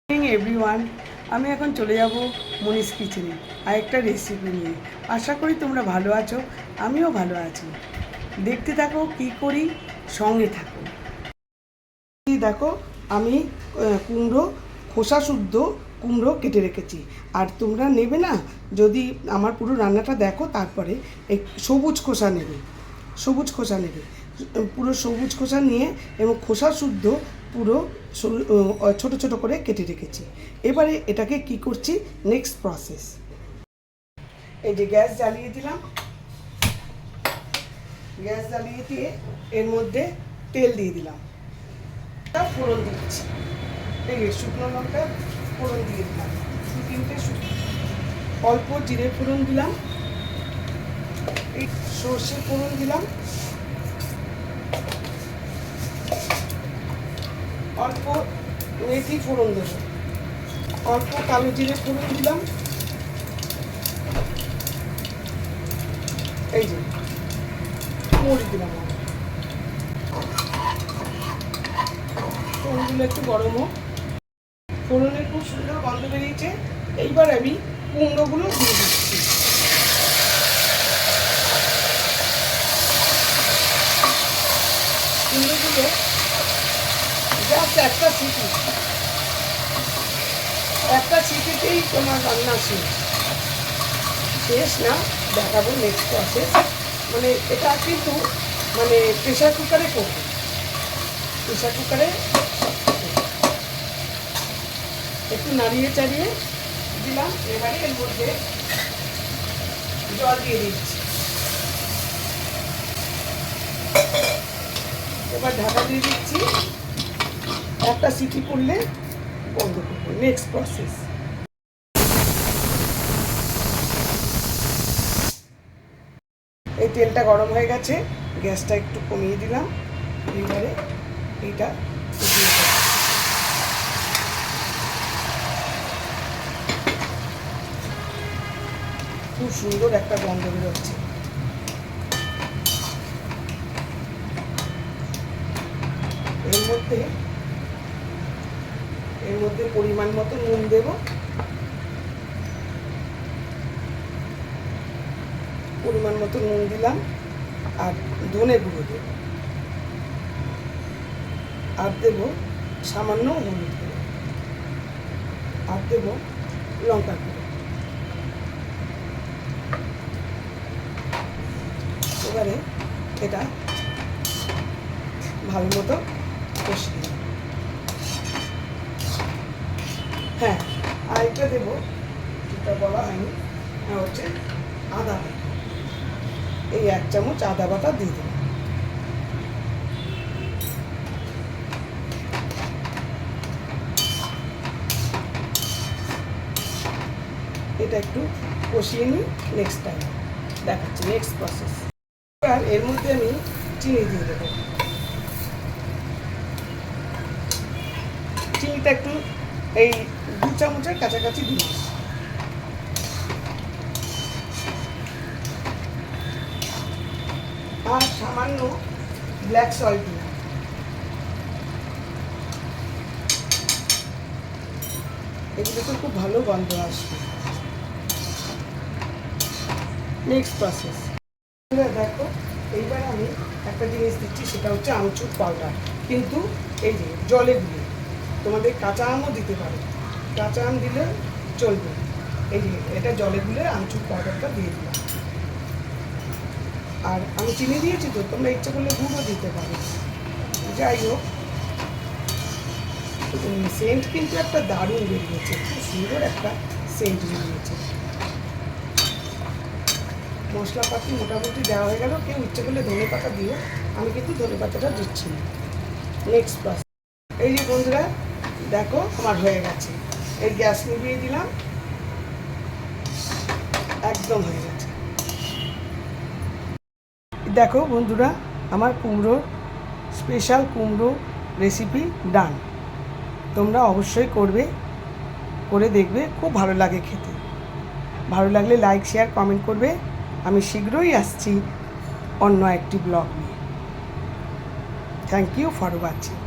Everyone, আমি এখন চলে যাব মনীষ কিচেনে আরেকটা রেসিপি নিয়ে। আশা করি তোমরা ভালো আছো, আমিও ভালো আছি। দেখতে থাকো কি করি, সঙ্গে থাকো। দেখো আমি কুমড়ো, খোসা শুদ্ধ কুমড়ো কেটে রেখেছি। আর তোমরা নেবে না, যদি আমার পুরো রান্নাটা দেখো তারপরে এই সবুজ খোসা নেবে, পুরো সবুজ খোসা নিয়ে এবং খোসা শুদ্ধ পুরো ছোট ছোট করে কেটে রেখেছি। এবারে এটাকে কি করছি, নেক্সট প্রসেস। এই যে গ্যাস জ্বালিয়ে দিলাম, গ্যাস জ্বালিয়ে দিয়ে এর মধ্যে তেল দিয়ে দিলাম, ফোড়ন দিচ্ছি। এই শুকনো লঙ্কা ফোড়ন দিয়ে দিলাম, তিনটে অল্প জিরে ফোড়ন দিলাম, এই সর্ষে ফোড়ন দিলাম, অল্প মেথি ফোড়ন দেবো, অল্প কালো জিরে ফোড়ন দিলাম, এই যে মরি দিলাম। ফোড়নগুলো একটু গরম হোক, ফোড়নের খুব সুন্দর গন্ধ বেরিয়েছে। এইবার আমি কুমড়োগুলো দিয়ে দিচ্ছি। কুমড়োগুলো জাস্ট একটা সিটিতেই তোমার রান্না শেষ না, দেখাবো নেক্সট প্রসেস। মানে এটা কিন্তু মানে প্রেশার কুকারে করবো, প্রেশার কুকারে একটু নাড়িয়ে চাড়িয়ে দিলাম। এবারে এর মধ্যে জল দিয়ে দিচ্ছি, এবার ঢাকা দিয়ে দিচ্ছি। একটা সিটি করলে বন্ধ করবো, নেক্সট প্রসেস। এই তেলটা গরম হয়ে গেছে, গ্যাসটা একটু কমিয়ে দিলাম। এবারে এইটা খুব সুন্দর একটা গন্ধ বেরোচ্ছে। এর মধ্যে পরিমাণ মতো নুন দেব, পরিমাণ মতো নুন দিলাম, আর ধনে গুঁড়ো দেব, আর দেব সামান্য হলুদ গুঁড়ো, আর দেব লঙ্কা গুঁড়ো। এবারে এটা ভালো মতো কষিয়ে, হ্যাঁ আর এটা দেবো, যেটা বলা হয়নি, হচ্ছে আদা বাটা। এই 1 চামচ আদা বাটা দিয়ে দেবো। এটা একটু কষিয়ে নিই, নেক্সট টাইম দেখাচ্ছি, নেক্সট প্রসেস। এবার এর মধ্যে আমি চিনি দিয়ে দেবো। চিনিটা একটু এই 2 চামচের কাছাকাছি দিই, আর সামান্য ব্ল্যাক সল্ট দিই। এগুলো তো খুব ভালো গন্ধ আসবে। নেক্সট প্রসেস দেখো, এইবার আমি একটা জিনিস দিচ্ছি, সেটা হচ্ছে আমচুর পাউডার। কিন্তু এই যে জলে গুলে, তোমাদের কাঁচা আমও দিতে পারো, কাঁচা আম দিলে চলবে। এই যে এটা জলে গুলে আমচুর পাউডারটা দিয়ে দিলাম। আর আমি চিনি দিয়েছি, তো তোমরা ইচ্ছা করলে গুঁড়ো দিতে পারো। যাই হোক, সেন্ট কিন্তু একটা দারুণ বেরিয়েছে, খুব সুন্দর একটা সেন্ট বেরিয়েছে। মশলাপাতি মোটামুটি দেওয়া হয়ে গেল। কেউ ইচ্ছে করলে ধনে পাতা দিও, আমি কিন্তু ধনে পাতাটা দিচ্ছি না। Next process. এই যে বন্ধুরা দেখো, আমার হয়ে গেছে। এই গ্যাস নিভিয়ে দিলাম, একদম হয়ে গেছে। দেখো বন্ধুরা, আমার কুমড়োর স্পেশাল কুমড়ো রেসিপি ডান। তোমরা অবশ্যই করবে, করে দেখবে, খুব ভালো লাগে খেতে। ভালো লাগলে লাইক, শেয়ার, কমেন্ট করবে। আমি শীঘ্রই আসছি অন্য একটি ব্লগ নিয়ে। Thank you for watching.